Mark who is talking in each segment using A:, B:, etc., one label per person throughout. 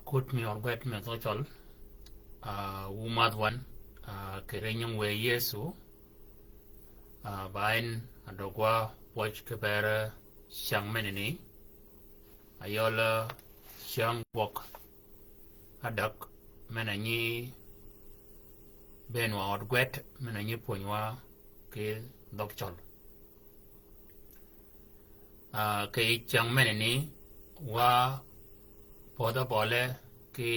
A: kut mi or gwet me social umad wan kerenyong we Yesu bain adogwa watch kebere siang menini ayola siang wok adak menanyi benwa or gwet menanyi punywa ke dokchol ke siang menini wa poda bole ki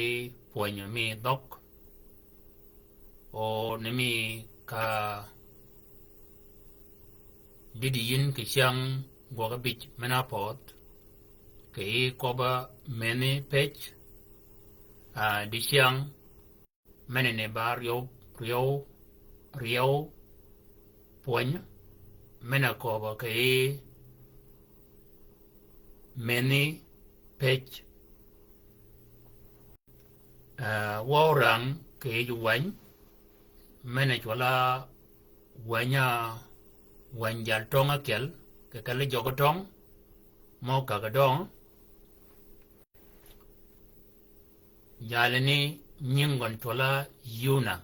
A: punya mi dok o nemi ka didiin ki siang gwa bich menapot ki koba meni pech di siang menene bar riau punya mena koba ki meni pech warang ke juwan mena chola wanya wanjal tonga kel ke kale jogotong mo kagadong jalani nyingon chola yuna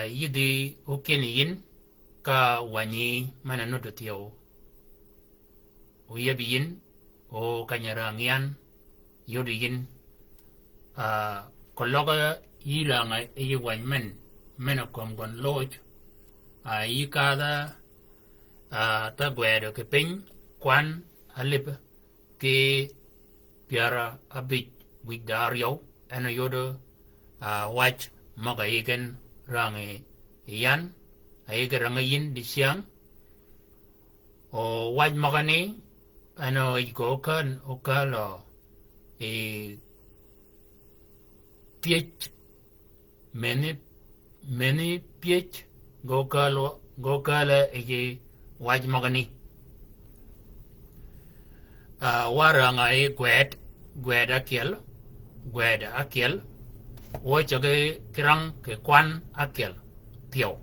A: yidi ukeniyin ka wani mana nudutiyo uyabiyin o kanyarangian yudiyin kologa yilanga iyi wanymen mena komgon loj yikada ta gwedo ke piny kwan halip ke piara abich wigdario eno yodo wach maga igen rangi yan ayige rangayin di siyang o wach magani ano iko kan okalo piech many piech gokala ege waj magani waranga gwed akel wochage kirang ke kwan akel pio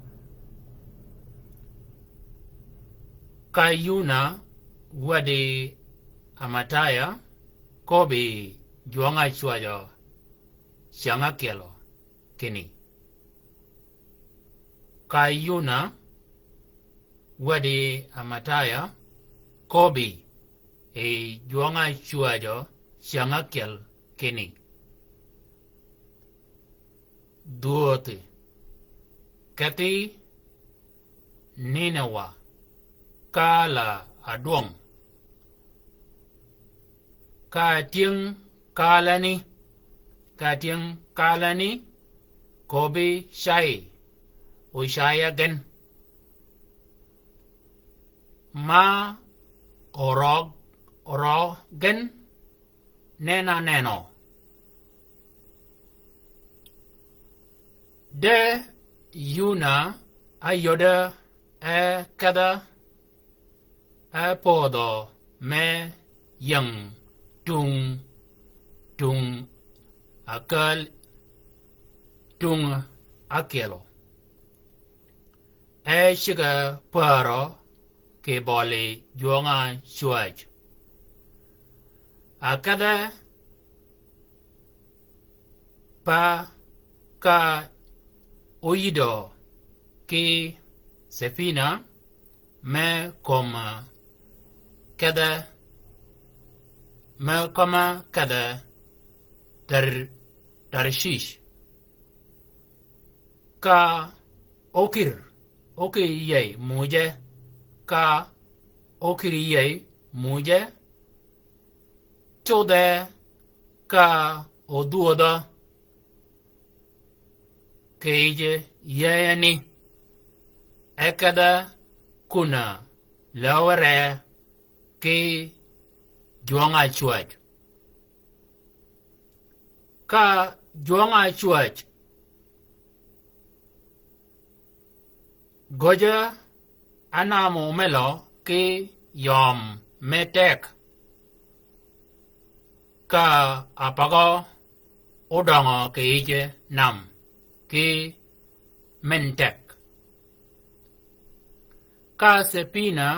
A: kayuna wadi amataya kobi juanga chuajo sianga kelo kini kayuna wadi amataya kobi juanga chuajo sianga kel kini duote kati ninawa kala adwong katieng kalani kobi shai ushaya gen ma orog gen neno de yuna ayoda kada podo me yang tung akal tung akelo shiga paro ke bole juanga shuaj akada pa ka oido ke sefina me koma kada tarshish ka okir yey muje ka okir yey muje chode ka oduoda keje yeyani ekada kuna laware ke juanga chuaj ka juanga chuaj goja anamo melo ke yom metek ka apago odongo ke ije nam ke mentek ka sepina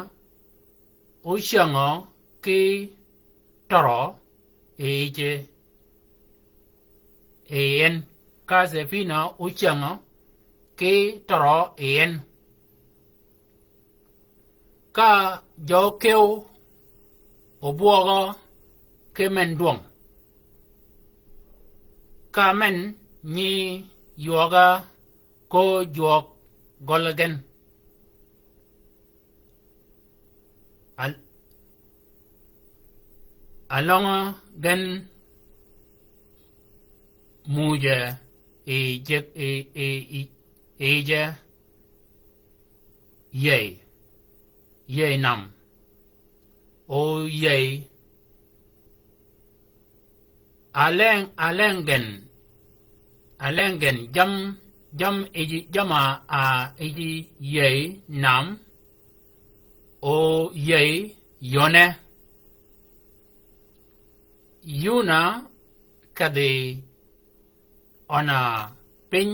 A: ushango ke toro eje en ka sefina uchanga ke toro en ka jo keu obuogo ke men duong ka men ni yoga ko jok golagen alonga gen muja eja ye nam o ye alengen jam eji jama a eji ye nam o ye yone yuna kade ona pin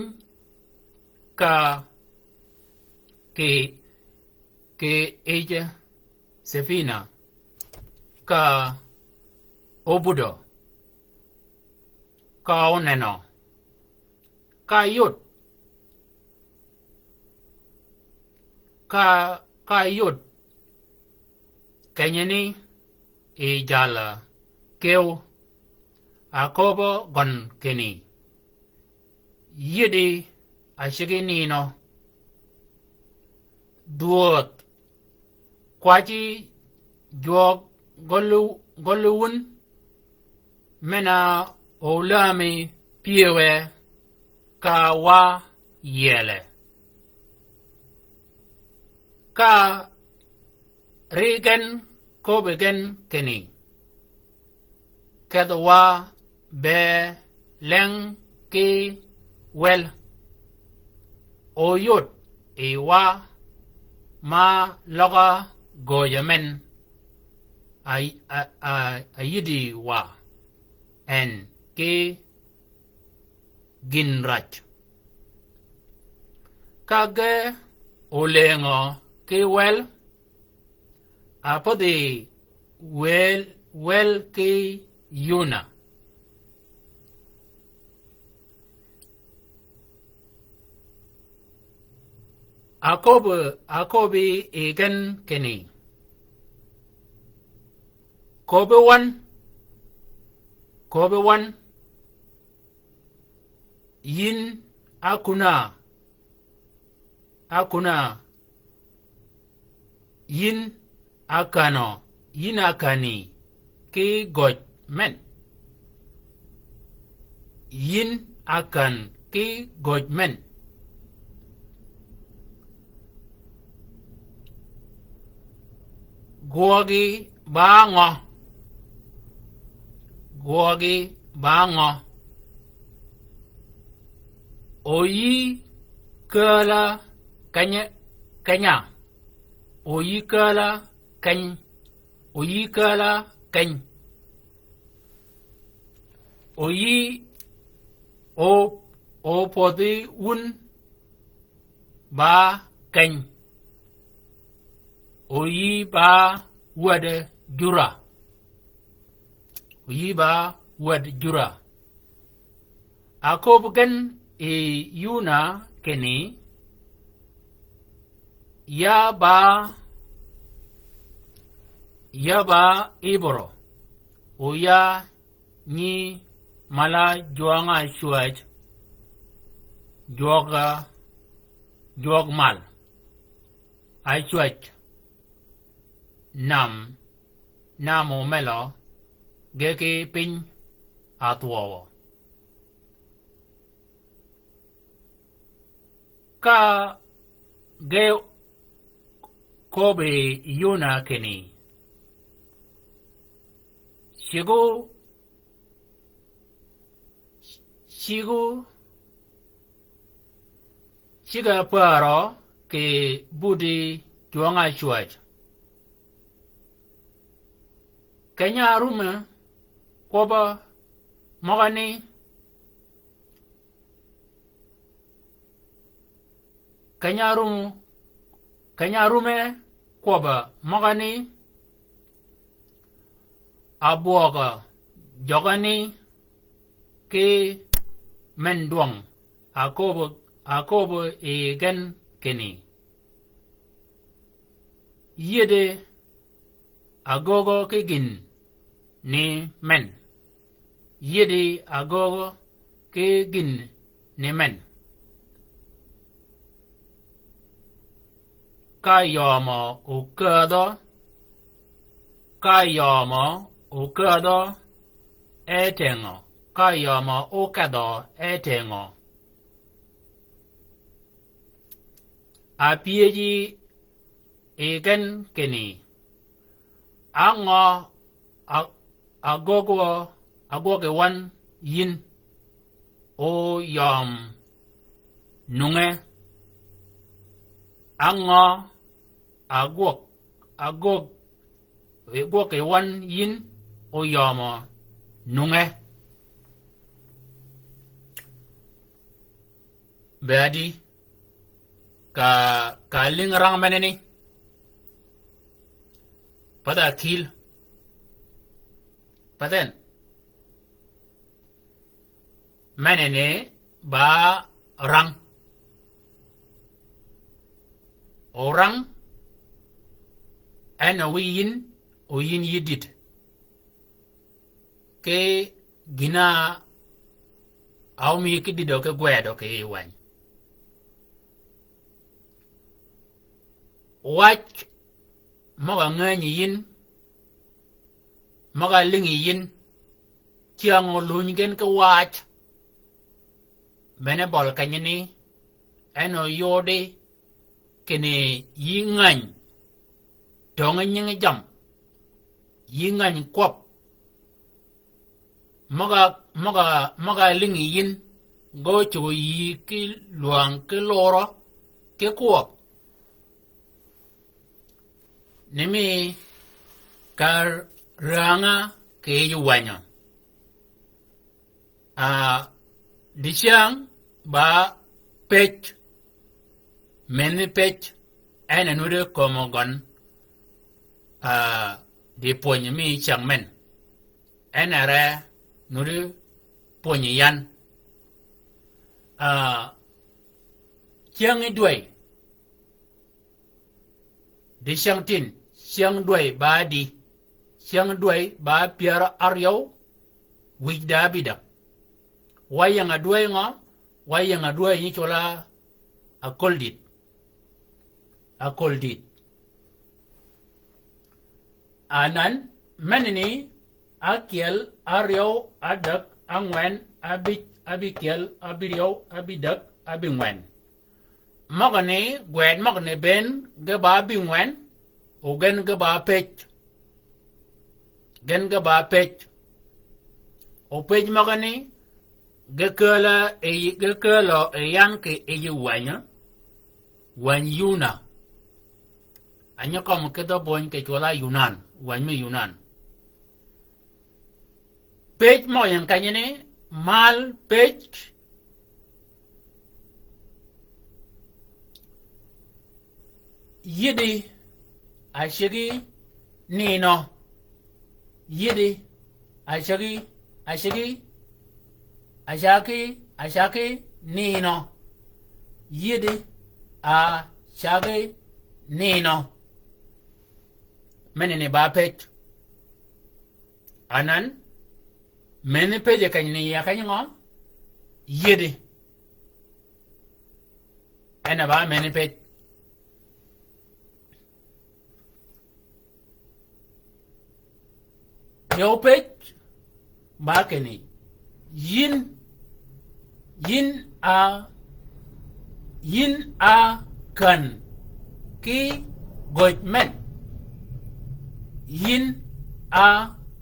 A: ka ke eja sefina ka obudo ka oneno ka yut ka yut kenyeni e jala keu akobo gon keni yidi ashigini no duot kwaji jog goluun mena olami piewe ka wa yele ka regen kobegen keni kedwa be leng ki wel oyot ewa ma loga goyamen ayidi wa en ke ginrach kage olengo ke wel apodi wel ke yuna akobe egen keni kobe wan yin akuna yin akano yin akani ke goj men yin akan ke goj men gogi bango oyi kala kanya oyi kala kany oyi o podi un ba kany oyi ba wad jura akobugan e yuna keni ya ba iboro o ya ni mala juanga shuaj jog mal ai shuaj namo melo geke pin atuo ka ge kobe yuna keni shiga paro ke budi juanga shuaj kenya rume koba mogani kanyarume koba mogani abuoga jogani ke men duang akobo e gen keni yede agogo ke gin ni men yede agogo ke gin ni men ka yomo ukado etengo ka yomo ukado etengo apieji egen keni ango agoge wan yin o yom nunge ango agoge wan yin o yomo nunge beadi ka lingrang meneni pada kil paden menene ba rang orang ana wiyin oyin yidit ke gina awmi kidido ke gwedo ke wan wach maga ngani yin maga lingi yin kiango lunyen ke wach bene bol kanyini eno yode kene yingan donga nyinga jam yingan kwap maga lingi yin go chu yi ki luang ke loro ke kwap nimi kar ranga ke yuwanya dishang ba pech meni pech ene nude komogon di ponyi mi changmen ene re nude ponyi yan chiang idway di siang tin siang dway ba di siang dway ba piara aryaw wigda bida wayang adway ni chola akoldit anan menini akiel aryaw adak angwen abikiel abiryaw abidak abingwen magane ben ge ba bingwen o gen ge ba pech o pech magane ge kala yan ke wanya wan yuna anya kom ke do bon ke chola yunan wan me yunan pech mo yan kanyene mal pech yidi ashigi nino yidi ashaki nino yidi ashaki nino menene ba pech anan mene peje kanyene ya kanyo yidi ana ba mene pech yo pech ba kene yin a kan ki gojmen yin a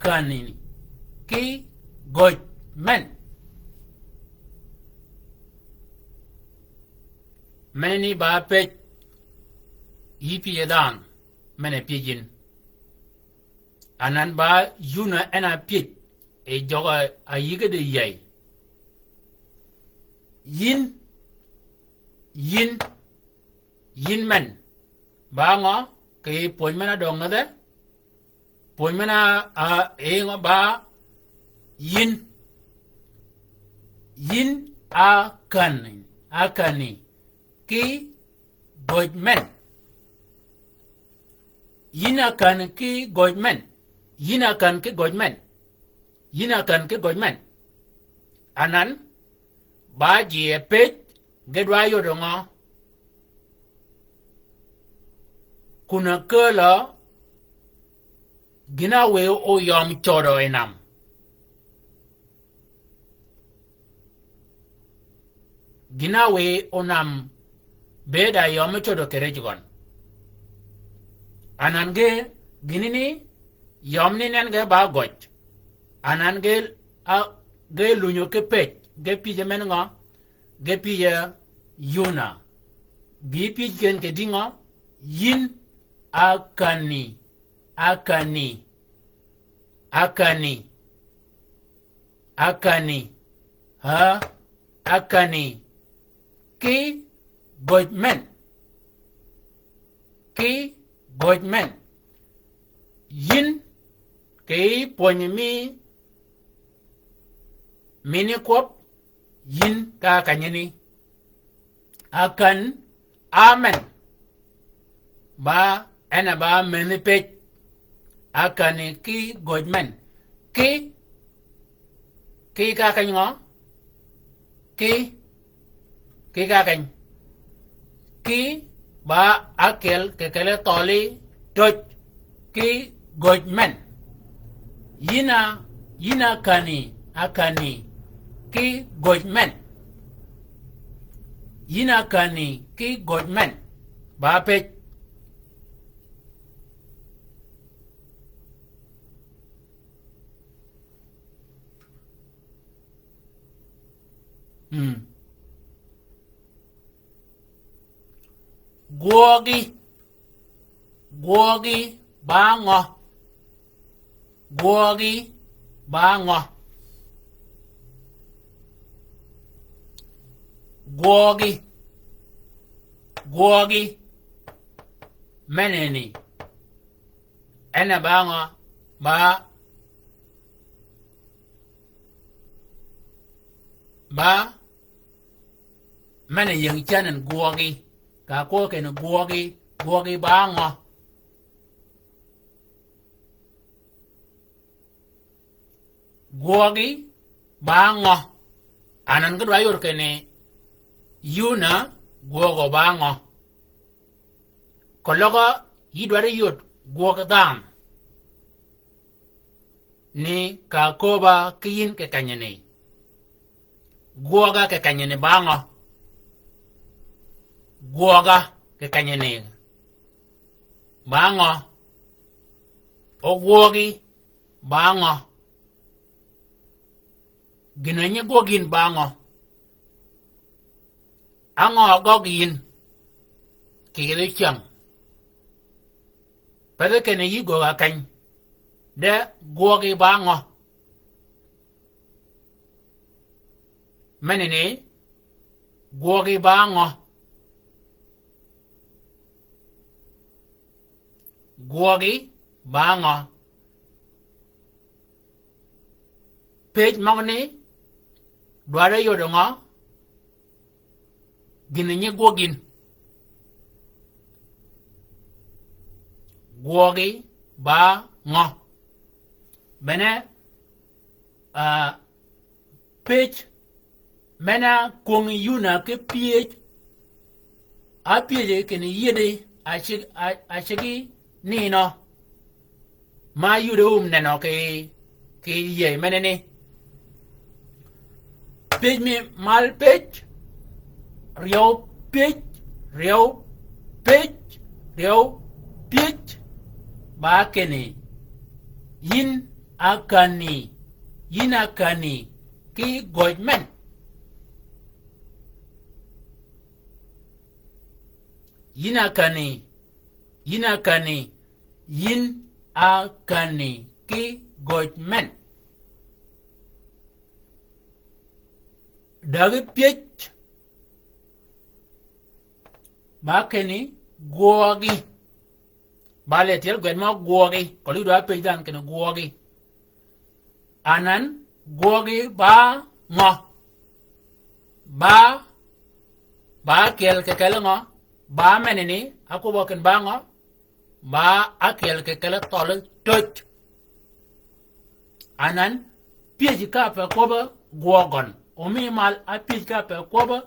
A: kanini ki gojmen meni ba pech yipi edan mene pijin anan ba yuna ena pich e joga ayiga de yai yin men ba ngo ke poin mena dong na de poin mena e ngo ba yin akani ki gojmen yin akan ki gojmen yin akan ki gojmen anan ba je pet gedwa yodongo kuna kala gina we o yom chodo enam gina we onam beda yom chodo kerejigon anan ge ginini yom ni nen ge ba goj anan ge ge lunyo ke pet ge pije men ngo ge pije yuna gi pije ken ke dingo yin akani ha akani ki gojmen yin ki ponymi mini kop yin ka kanyani akan amen ba ana ba menipet akani ki gojmen ki ka kanyo ki ka kany ki ba akel kekele toli doj ki gojmen yina akani ki gojmen yina akani ki gojmen ba pet Guogi bango guogi meneni ena bango ba mene yang chanen guogi ka ko ken guogi bango anan gudwa yor kene yuna guogo bango kologo yidware yot guogo dam ni ka koba kiyin ke kanyene guoga ke kanyene bango guoga ke kanyene bango o guogi bango ginanye gogin bango ango gogin kigele chang pada kene yigo akany de guogi bango menene guogi bango page magni dware yodongo ginanye gogin guogi bango bene page mena kong yuna ke page a page ken yede ashigi nino ma yude neno ke ye menene page me mal page rio page ba kene yin akani ki gojmen yin akani ki gojmen dagi piech bakeni guogi bale tiel gwen ma guogi koli do pe dan ken guogi anan gogi ba ngo ba kel ke kala ngo ba menini aku boken ba ngo ba akel ke kala tol tot anan pieji ka pe ko ba gogon o mi mal a pieji ka pe ko ba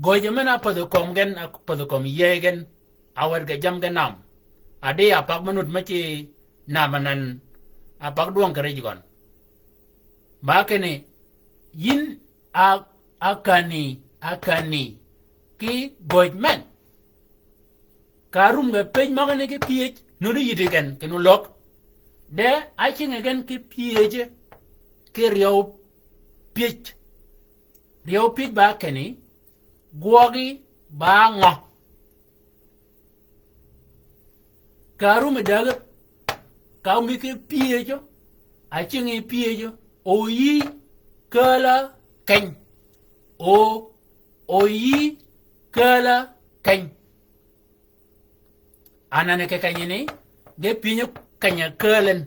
A: goje mena pa de kom gen ak pa de kom yegen awar ga jam ga nam ade apak manut machi namanan apak duang kare jigon ba kene yin akani ki gojmen karum ga pej magane ke piej no de yidegen ke no lok de achin again ke piej ke riyo piej ba kene gogi ba ngo karum daga kaumi ke piej achin e piej o yi kala kany o yi kala kany anan ke kanyini ge pinyo kanya kalen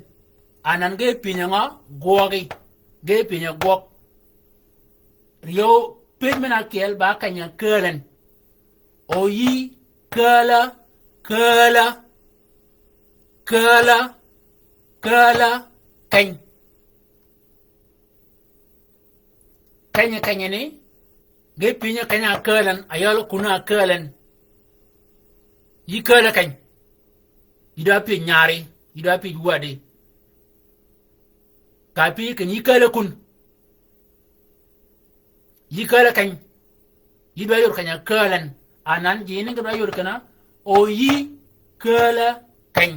A: anan ge pinyo nga gogi ge pinyo gog rio pigmena kel ba kanya kalen o yi kala kany kanya ni ge pinyo kanya kalen ayol kuna kalen yi kala kany ida pi nyari ida pi wadi kapi kan yi kala kun yi kala kany ida yor kanya kalan anan jini ga yor kana o yi kala kany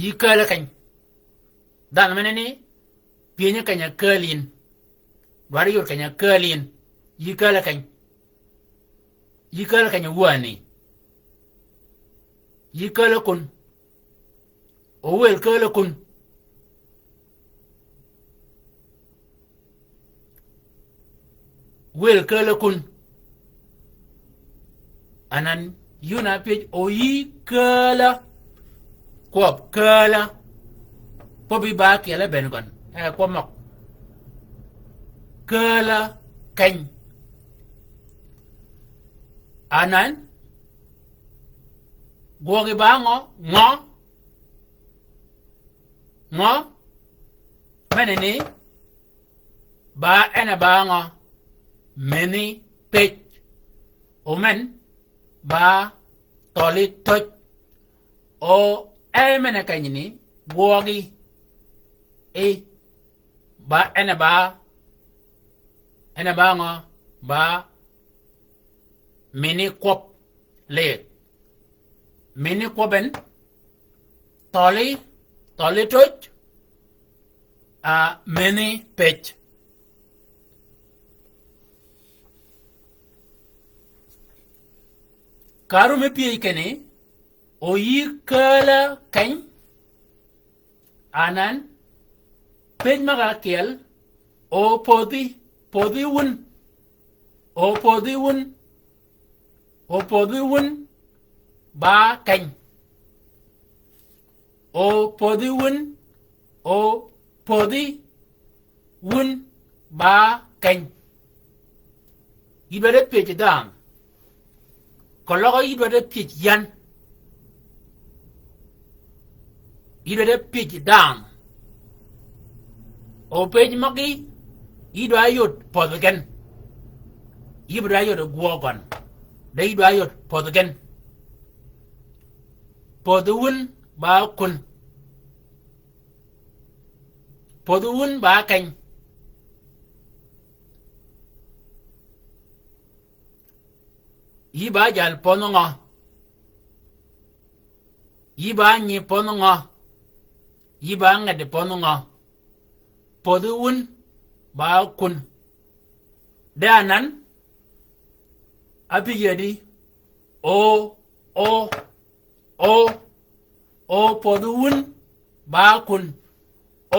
A: yi kala kany dan menene pinya kanya kalin wari yor kanya kalin yi kala kanya wani yi kala kun o wel kala kun anan yuna pej o yi kala kwab kala pobi ba kela bengon kwa mok kala kany anan gogi ba ngo menene ba ena ba ngo meni pech omen ba toli toch o mena kanyini gogi ba ena ba ngo ba mini kwop le mini kwoben toli toch mini pech karu me pie kene o yi kala kany anan pej maga kel o podi wun ba kany o podi wun ba kany ibere pej dang kologo ibere pej yan ibere pej dang o pej magi ido ayot podgen ibere ayot gwogon de ido ayot podgen podun ba kun podun ba kany iba jal ponongo iba nyi ponongo iba ngade ponongo podun ba kun danan abiyadi o podun ba kun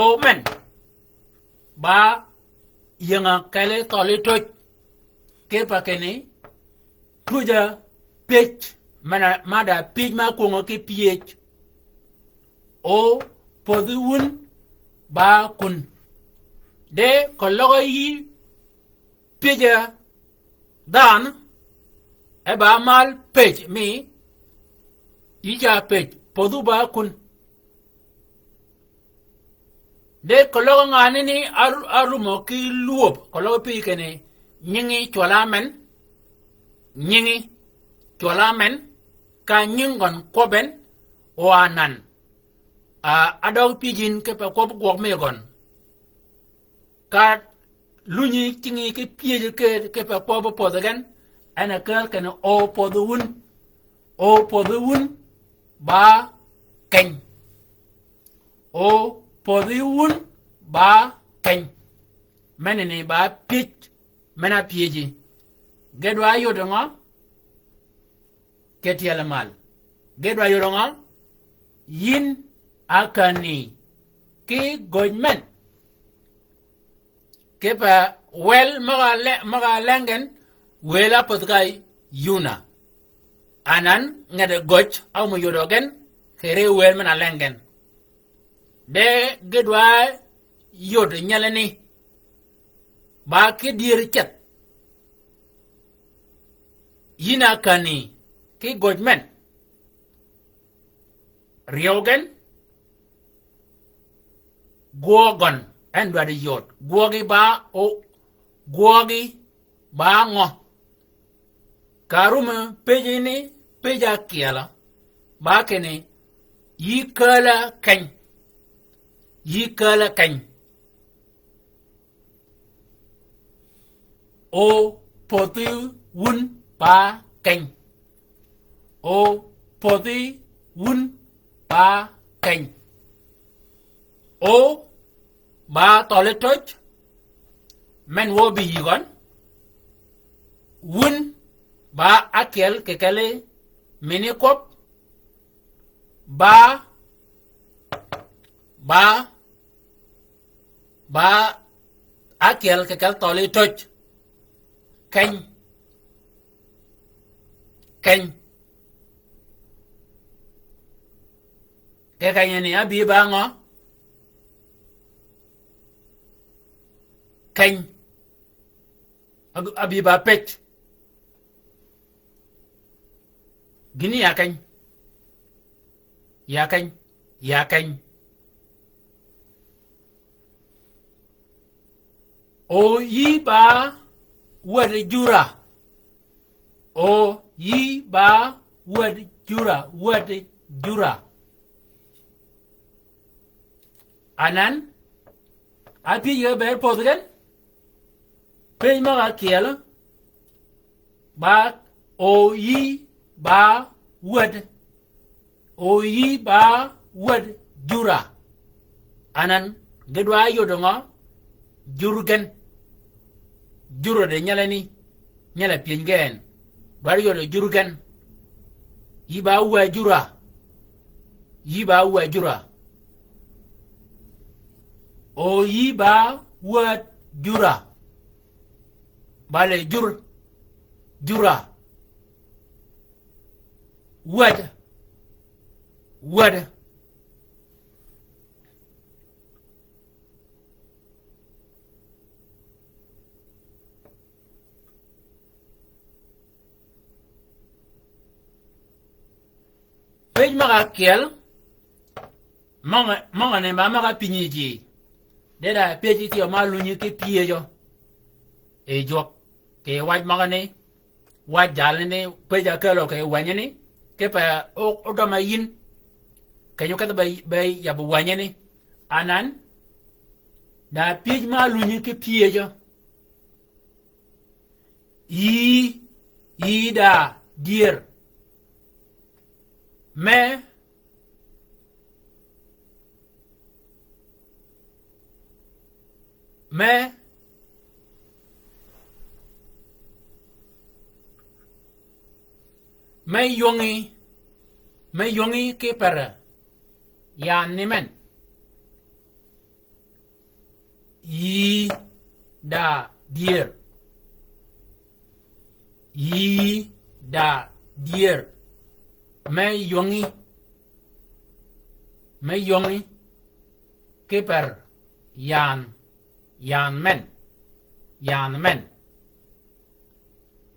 A: o men ba yanga kale toli toch ke pakene tuja pech mana mada pij ma ko ke ph o podun ba kun de ko logo yi pija dan e ba mal pej mi ija pej podu ba kun de ko logo ngani ni arumo ki luop ko logo pi kene nyingi chola men ka nyingon koben o anan adog pijin ke pa ko gok megon ka lunyi tingi ke pije ke pa ko po dagan ana kal kana o podun ba ken o podun ba ken menene ba pij mena pije gedwa yodonga ketiala mal gedwa yodonga yin akani ki gojmen kepa wel maga lengen wela potkai yuna anan ngade goj aw mo yodogen kere wel mana lengen de gedwa yod nyalani ba ke dir chat yina kani ki gojmen riogen gogon endwa de yot gogi ba ngo karuma pejini peja kiala ba kene yikala kany o poti wun ba kany o poti wun ba kany o ba tole toch men wo bi yigon wun ba akel kekele minikop ba akel kekel tole toch kany kekanyani abi ba ngo kany abi ba pech gini ya kany o yi ba wad jura o yi ba wad jura anan api ye ber podgen pe ma kiel ba o yi ba wad jura anan gedwa yodonga jurgen juro de nyala pingen bar yodo jurgen yi ba jura o yi ba wad jura bale jura wad pej maga kiel manga ne ba maga pinyiji deda peji ti ma lunyi ke piejo e jok ke waj maga ne wajal ne peja kelo ke wanyani ke pa o do ma yin ke yo ka bay ya bu wanyani anan da pej ma lunyi ke piejo yi da dier me yongi ke para ya nimen yi da dier me yongi keper yan men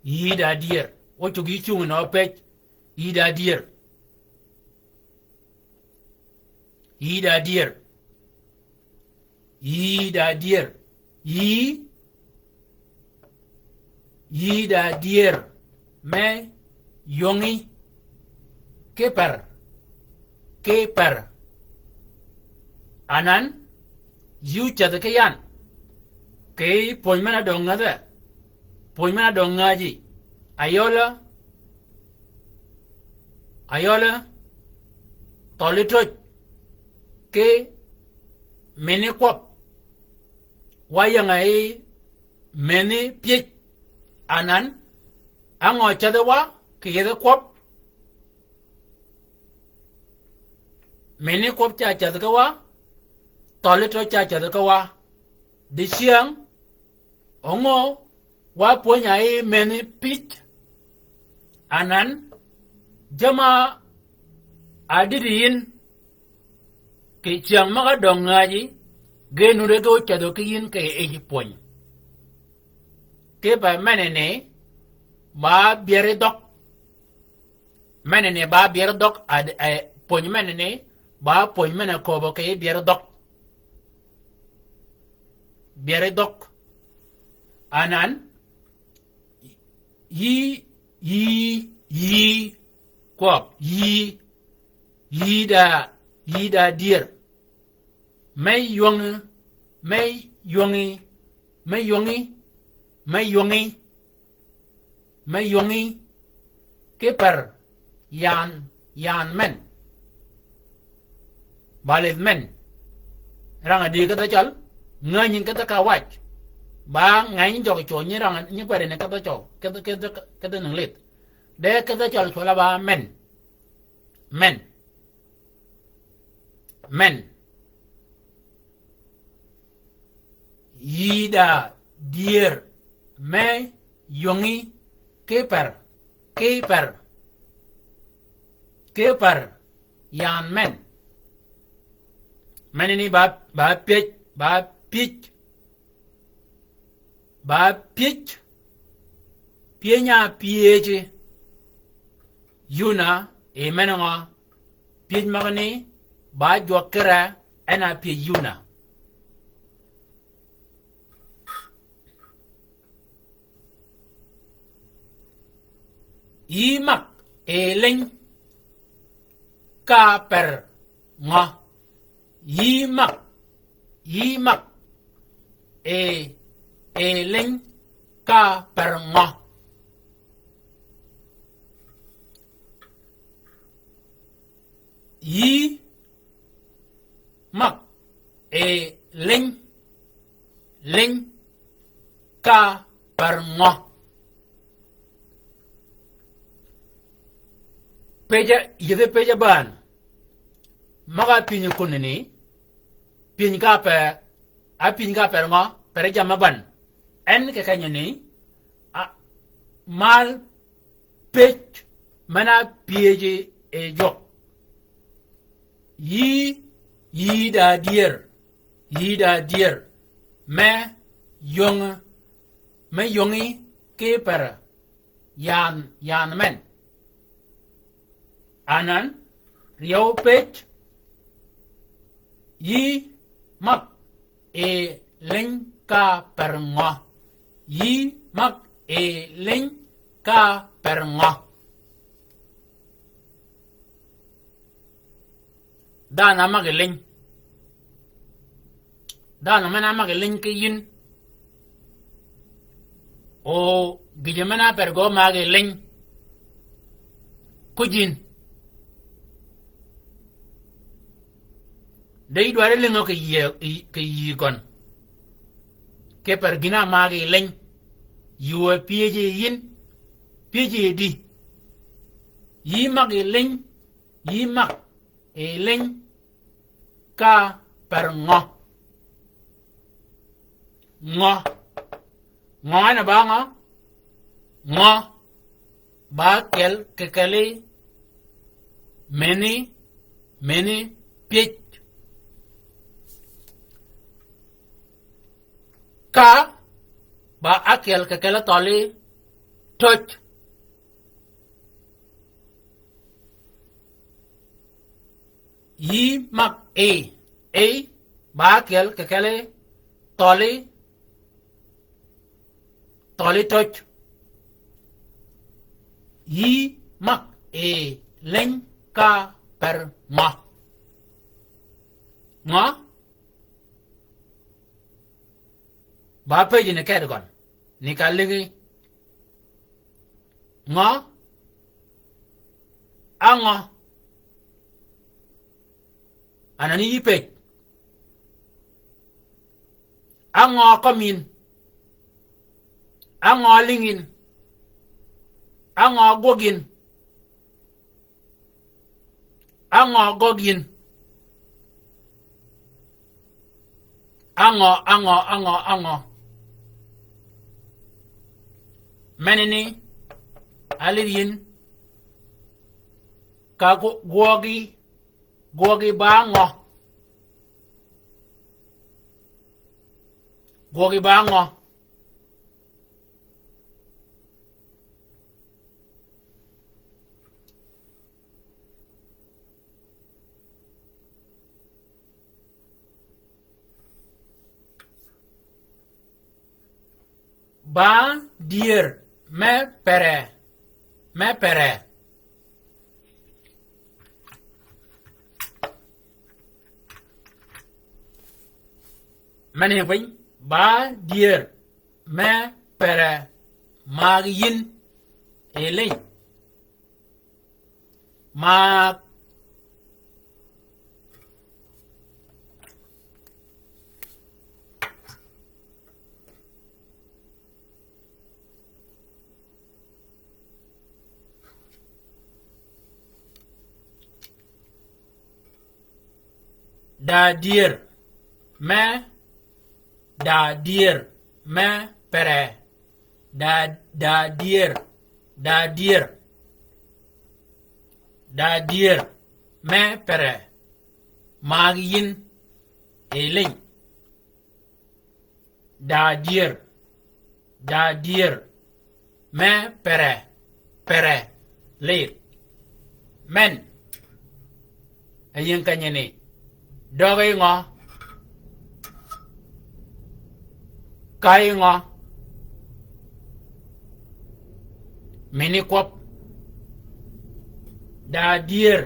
A: yida dier o to gi chung no pech yida dier yi da dier me yongi keper anan yu chad ke yan ke poin mana donga ji ayola tolitoj ke meni kwap wayanga meni piech anan ango chadawa ke yede kwap meni kwap cha chadakawa tolitoj cha chadakawa di siang ongo wa ponya meni piech anan jama adirin ke chiang maga dongaji genu de go chado ke yin ke eji poñ ke ba menene ba biere dok ad poñ menene ba poñ mena ko bo ke biere dok anan yi kwap yi da dier may yongi keper yan men balet men ranga di kata chal nganyin kata kawach ba ngayin jog cho ni ranga ni kwere ne kata cho kata nang lit de kata chal chola ba men yida dier me yongi keper yan men menini ba pitch pienya pieje yuna menanga pitch magani ba jokera ena pie yuna yimak eleng ka per nga yimak eleng ka per nga yimak leng ka per nga peja ban maga pinyu kunini pinga per nga per jama ban en ke kanyani mal pech mana pieje e jok yi da dier me yongi ke per yan men anan riau pech yi mak leng ka per nga yi mak leng ka per nga dana mageleng dana mana mageleng ke yin o gijemana per go mageleng kujin dei dware lengo ke yi gon ke per gina magi leng yuwe pieje yin pieje di yi magi leng yi mag leng ka per ngo na ba ngo ba kel ke kele many pitch ka ba akel ke kala toli touch yi mak a ba akel ke kala toli touch yi mak a len ka per ma ba pe ne ka gon ni ka legi anga anani yipe anga komin anga lingin anga gogin anga gogin anga menini alivin ka gogi bango ba dier me pere mani vinh ba dier me pere mag yin elin mag da dier me pere da dier me pere mag yin elin da dier me pere lir men ayin kanyene dogai ngo kai ngo mini kwap da dier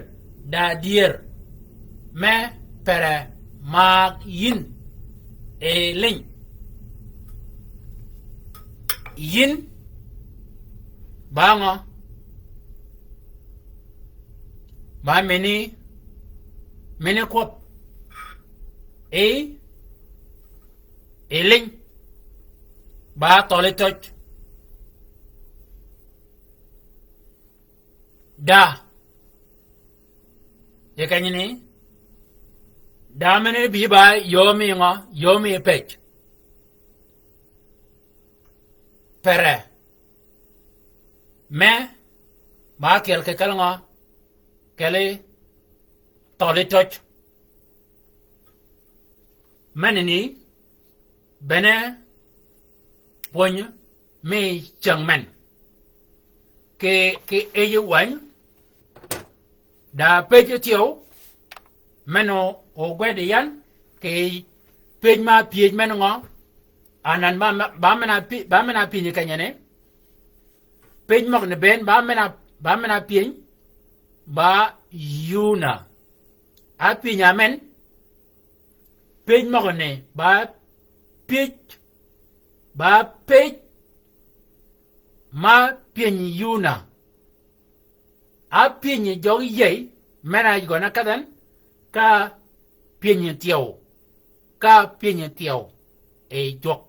A: me pere mag yin elin yin bango ba mini kwap elin ba tole touch da yakanyini da mene bi ba yomi pech pere me ba kel ke kalanga kele tole touch menini bene ponya me chang men ke eyu wan da peje tio meno o gwede yan ke pej ma piej meno ngo anan ba mena pi ni kanyane pej mok ne ben ba mena piej ba yuna a pi nyamen pej mok ne ba pej ma piej yuna a piej jogi yei mena gona kadan ka piej tiao e jok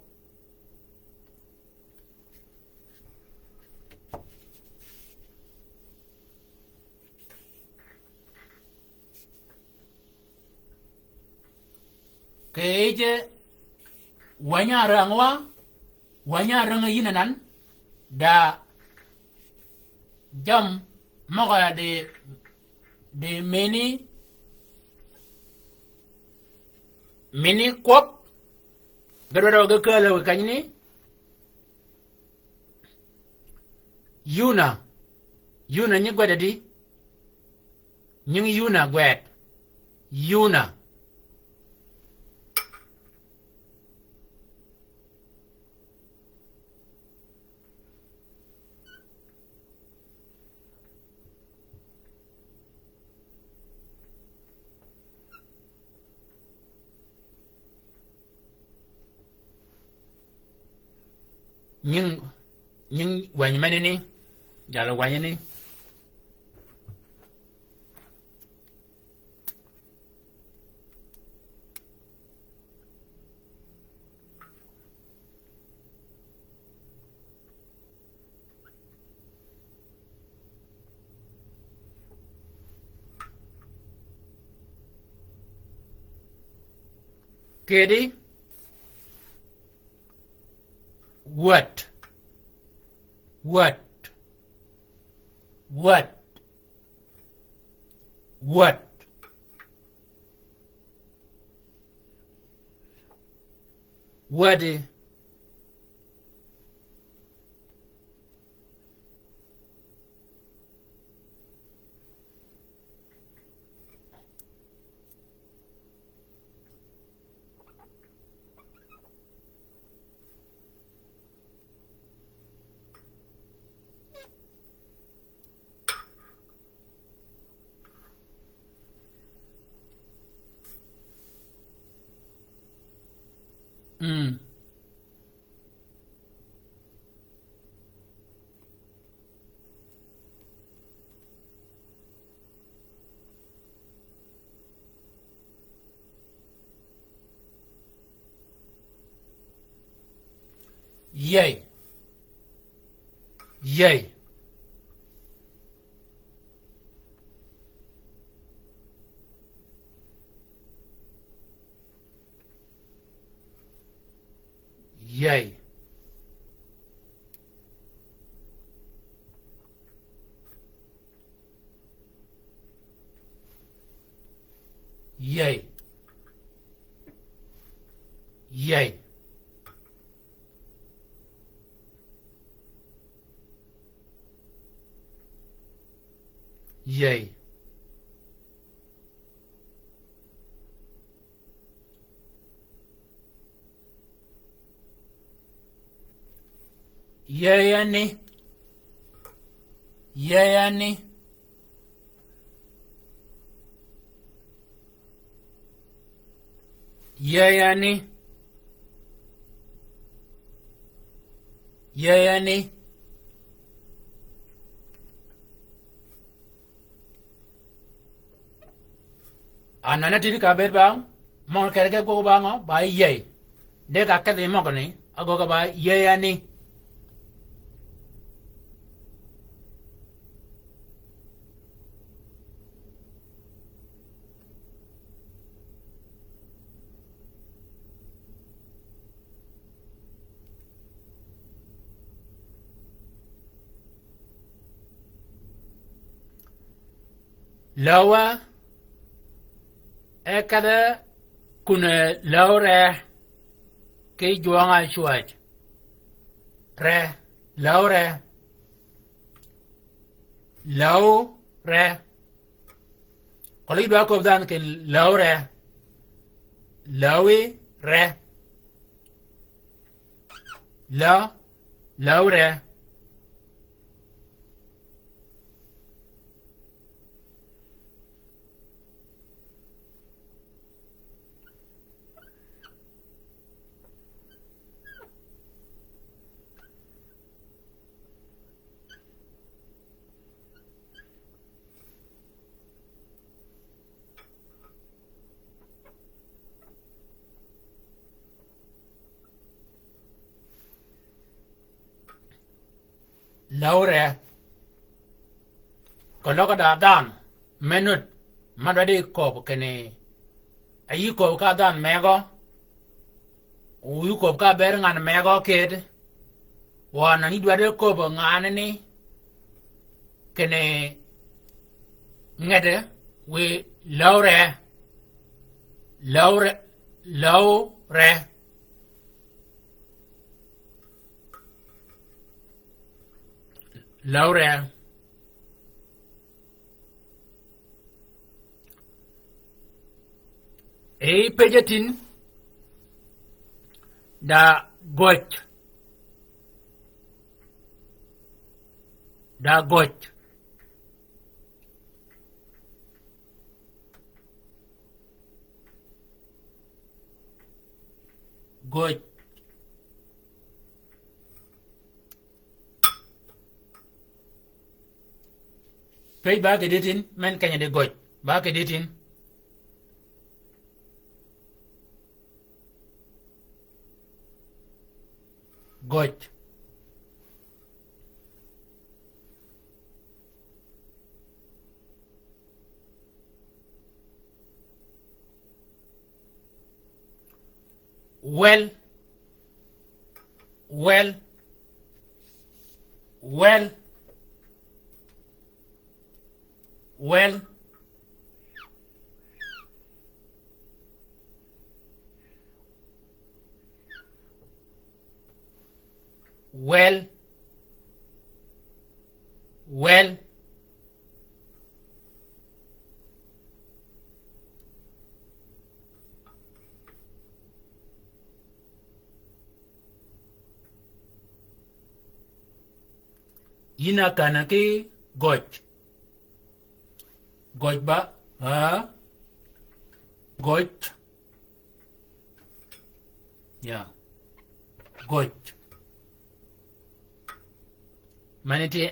A: keje wanya rangwa yinanan da jam moga de the mini kwop gado ga kala kanyini yuna ni gwada di nying yuna gwet yuna nhưng quanh mấy ni giờ là quanh ni kia đi what what is yay yani anana tiri ka ber bang mon kerke go bang ba ye de ka ka de mo ni ago ka ba ye yani lawa ekada kuna laure ke juanga chuaj re laure kali dua ko dan ke laure lawi re laure laure kalau kada dan menut madadi ko kene ayi ko ka dan mego uyu ko ka ber ngan mego ked wana ni dwade ko ngan ni kene ngede we Laure, Laure, Laure, Laure. A pejatin da got, da got. Got. Pay back editing, man can you got back editing. Got. Well, well, well, well, well, well, ina kanaki got. Got ba? Ha? Got. Yeah. Got. Maniti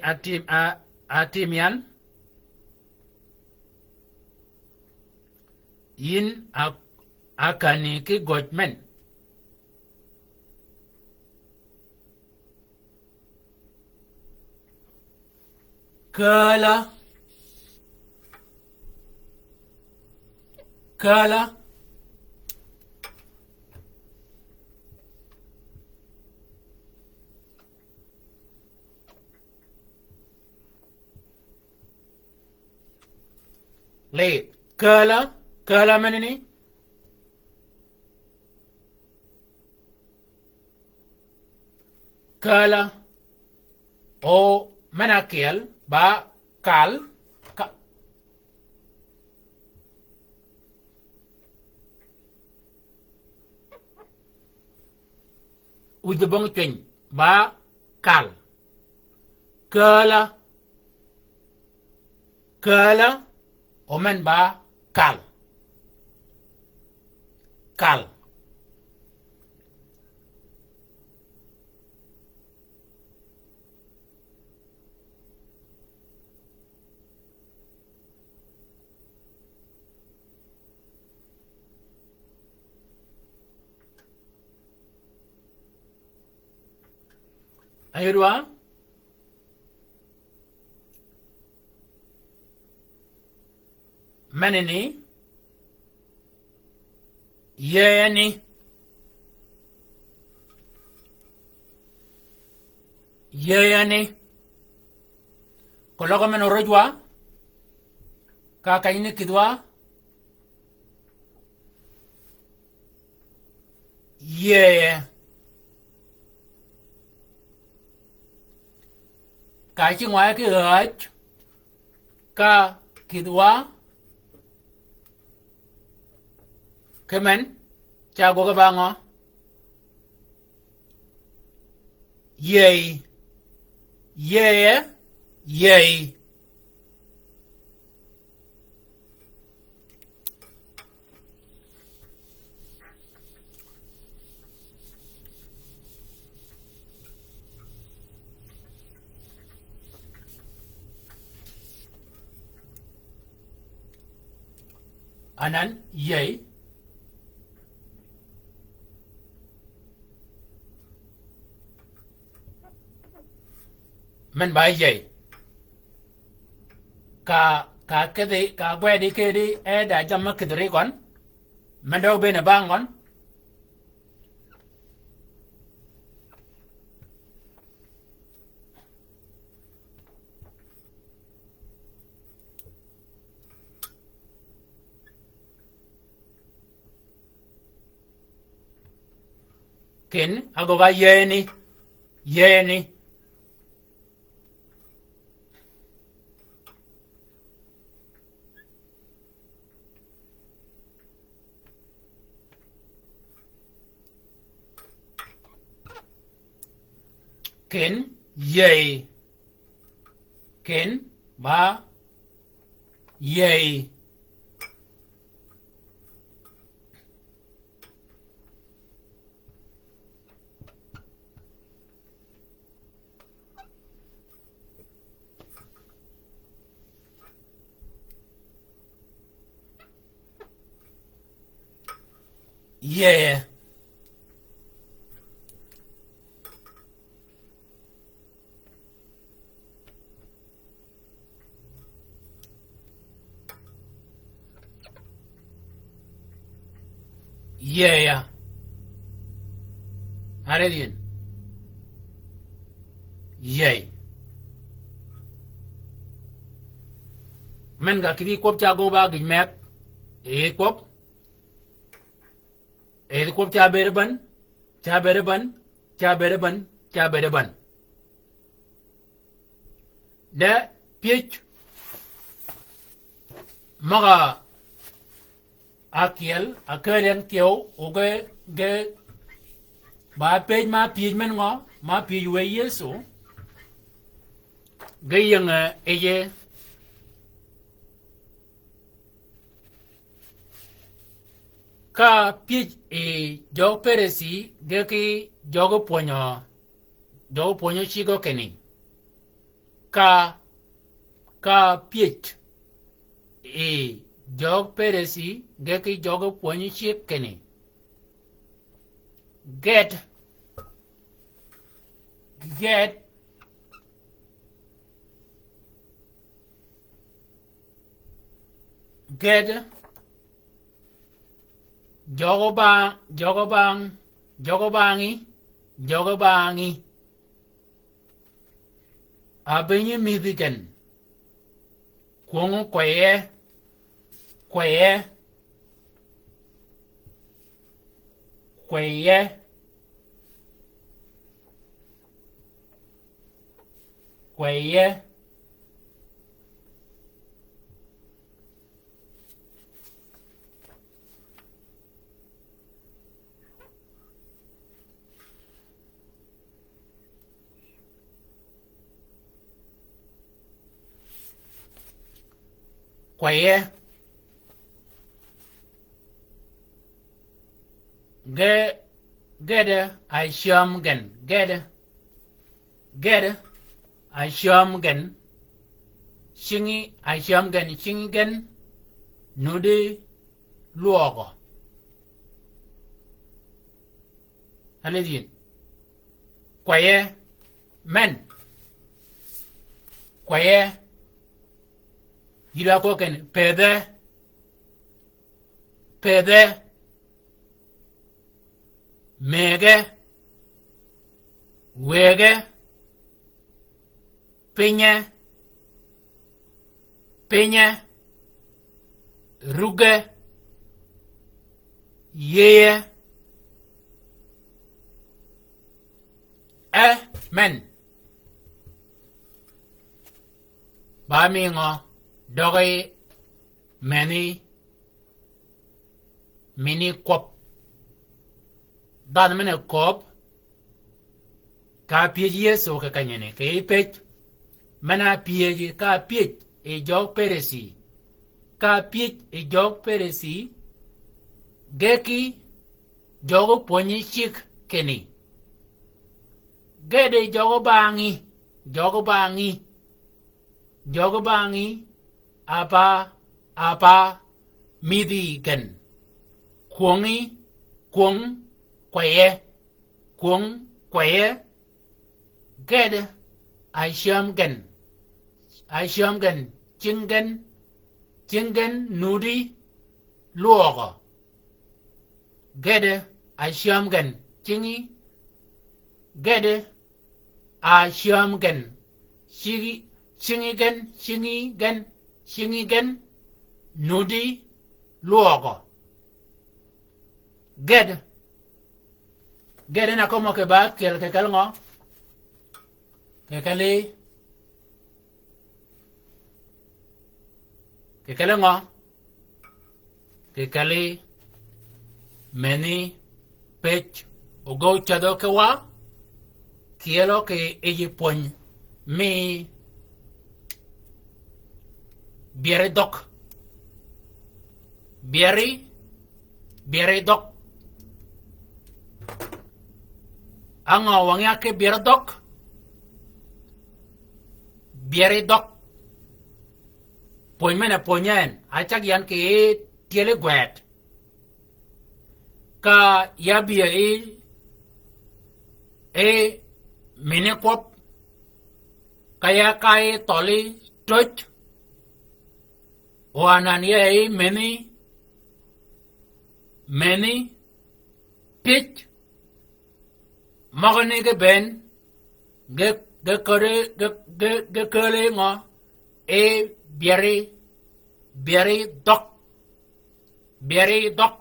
A: atimian. Yin akaniki got men. Kala. Kala. Late. Kala. Kala manini. Kala. O manakiel ba kal. Ujubong ching ba kal. Kala. Kala. Omen ba kal. Kal. Ayurwa. Manini. Yeni. Yeni. Kologo men orojwa. Kakaini kidwa. Yeah. Cái chứ ngoài cái ớt. Ka kidwa. Kemen. Chago ka bango. Yay. Yeah. Yay. Anan. Yay. Men ba yay. Ka cái gì ka que đi kia đi e đã cho mất cái đấy con mình đâu bên là bang con ken agoga yeni ken ye ken ba ye yeah yeah Aredian yay men ga kidi kop cha go ba gi mek kop cha berban da pitch maga akiel akeren kyo oge ge ba page ma page men ngo ma page we yeso ge yang eye ka page jo peresi ge ki jogo ponyo chigo keni ka page jog peresi ge ki jogo ponyo chik keni get jogo bangi abenye midiken kwongo kweye gede I sham gen gede I sham gen shingi I sham gen shingi gen nudi luogo Alidin men yila ko ken pede mege wege pinye ruge yeye men ba mi ngo dogai mini kop dan mene kop ka pieji so ka kanyene ke pech mana pieji ka piech e jog peresi geki jogo ponyi chik keni gede jogo bangi apa midi ken kwong kwaye gede I sham gen chingen nudi luogo gede I sham gen chingi gede I sham gen shingi gen nudi luogo gede gede na como ke ba ke kal ngo ke kali ngo ke kali meni pech ogo chado ke wa kielo ke eji pon mi biere dok biere dok anga wangya ke biere dok poin mena ponyen achak yan ke tiele gwet ka ya bia mene kop kaya kai toli toch wanan ye many pitch magane ke ben ge kore ngo biere dok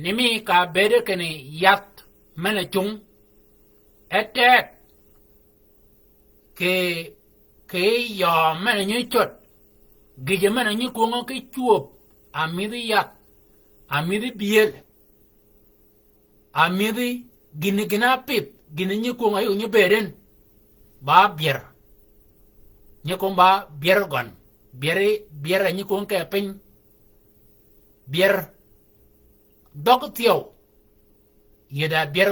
A: nimi ka bede kene yat mena chung etek ke yo mena nyi chot gije mena nyi kungo ke chuop amidi yat amidi biel amidi gina pip gina nyi kungo yu nyi beden ba bier nyi kung ba bier gon bier nyi kung ke pin bier dok tiyo yeda bier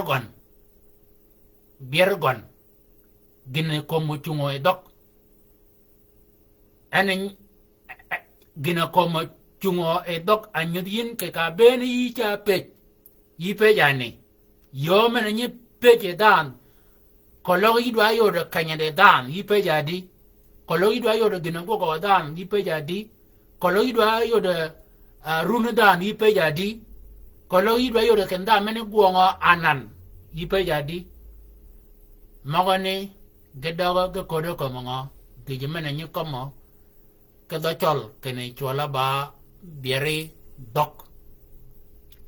A: gon gina komo chungo e dok enen gina komo chungo e dok anyudin ke ka ben yi cha pech yi pe jani yo mena nyi peche dan kolog yi dwa yo de kanyade dan yi pe jadi kolog yi dwa yo de gina go dan yi pe jadi kolog yi dwa yo de runu dan yi pe jadi kolog yi dwa yo de kenda mena guongo anan yi pe jadi magane gedaga ge kodo komongo ge mena nyi komo ke do chol kene chola ba biere dok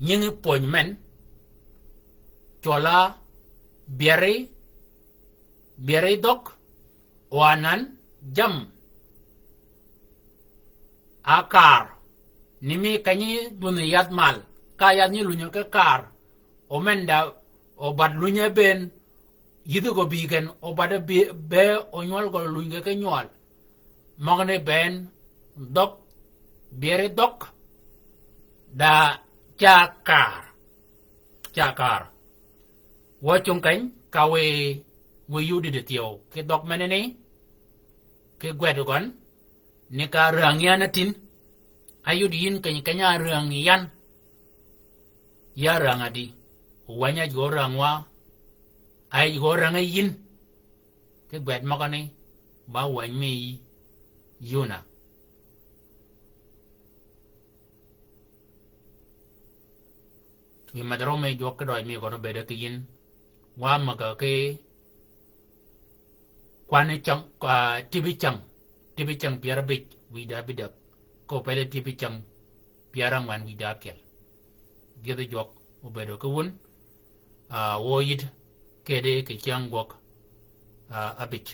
A: nyingi poñ men chola biere dok wanan jam akar nimi kanyi duni yat mal kaya ni lunyo ke kar omenda obat lunye ben yidu go bigen obada be onyol go lunye ke nyol magne ben dok biere dok da chakar wachung kany kawe we yudi de tiyo ke dok menene ke gwedo gon ne ka rangyan atin ayudi yin kanya rangyan ya rangadi wanya jo rangwa ay go rangayin ke gwed magane ba wan mi yuna madaro me jo ke doi mi go no bede kin wa maga ke kwane chang tibi chang piara bit wida bidak ko pele tibi chang piara man wida kel gede jok obedo ko won woyid kede ke chang gok abich